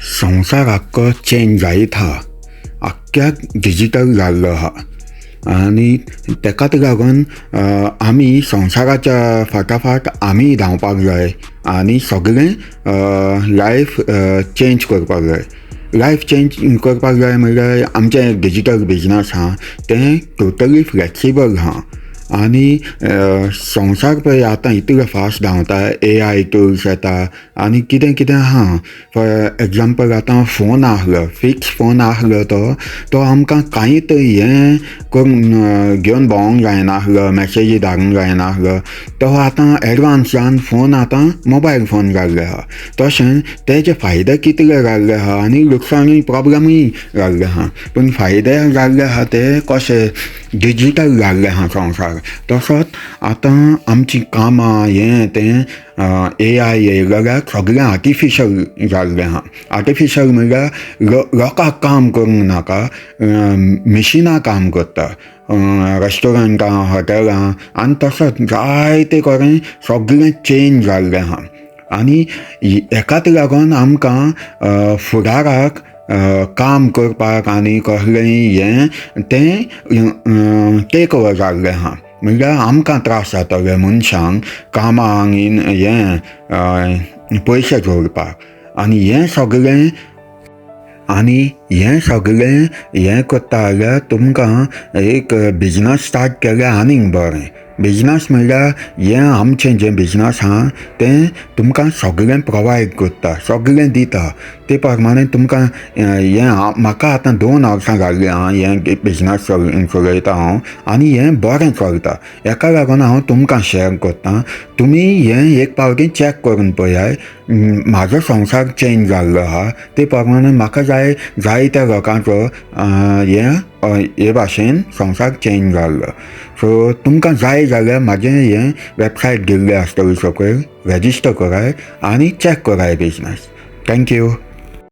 संवसार आख्खो चेंज जायत आहा. आख्ख्याक डिजिटल जाल्लो आहा आनी तेकाच लागून आमी संवसाराच्या फाटाफाट आमी धांवपाक जाय आनी सगळें लायफ चेंज करपाक जाय. लायफ चेंज करपाक जाय म्हणल्यार आमचें डिजिटल बिजनस आहा तें टोटली फ्लेक्सिबल आहा आनी संवसार पळय आतां इतलो फास्ट धांवता. AI टूल्स येता आनी कितें कितें आहा. फॉर एग्जाम्पल आतां फोन आहलो, फिक्स फोन आहलो तो आमकां कांयच हें करून घेवन भोंवंक जायनाहलो, मॅसेजी धाडूंक जायनाहलो. तो आतां एडवान्स जावन फोन आतां मोबायल फोन जाल्ले आहा. तशें तेजे फायदे कितले जाल्ले आहा आनी लुकसाणूय प्रॉब्लमूय जाल्ले आहा. पूण फायदे जाल्ले आहा ते कशे डिजिटल जाल्ले आहा संवसार. तसोच आतां आमची कामां हें तें AI येयलेल्याक सगळें आर्टिफिशल जाल्लें आहा. आर्टिफिशल म्हणल्यार लोकांक काम करूंक नाका, मिशिनां काम करता रेस्टोरंटां, हॉटेलां आनी तसोच जायते कडेन सगळें चेंज जाल्लें आहा. आनी हेकाच लागून आमकां फुडाराक काम करपाक आनी कसलेंय हें तें टेक ओवर जाल्लें आहा. म्हणल्यार आमकां त्रास जातले मनशांक कामाक हें पयशे जोडपाक आनी हें सगळें हें करता जाल्यार तुमकां एक बिजनस स्टार्ट केल्यार आनीक बरें. बिजनस म्हणल्यार हें आमचें जें बिजनस आहा तें तुमकां सगळें प्रोवायड करता, सगळें दिता. ते प्रमाणें तुमकां हें म्हाका आतां 2 वर्सां जाल्लीं आहा हें बिजनस चलयता हांव आनी हें बरें चलता. हेका लागून हांव तुमकां शेअर करतां. तुमी हें एक पावटी चॅक करून पळयात. म्हाजो संवसार चेंज जाल्लो आहा ते प्रमाणें म्हाका जायत्या लोकांचो हे भाशेन संवसार चेंज जाल्लो. सो तुमकां जाय जाल्यार म्हाजें हें वेबसायट दिल्लें आसतली सकयल, रॅजिस्टर कराय आनी चॅक कराय बिजनस. थँक्यू.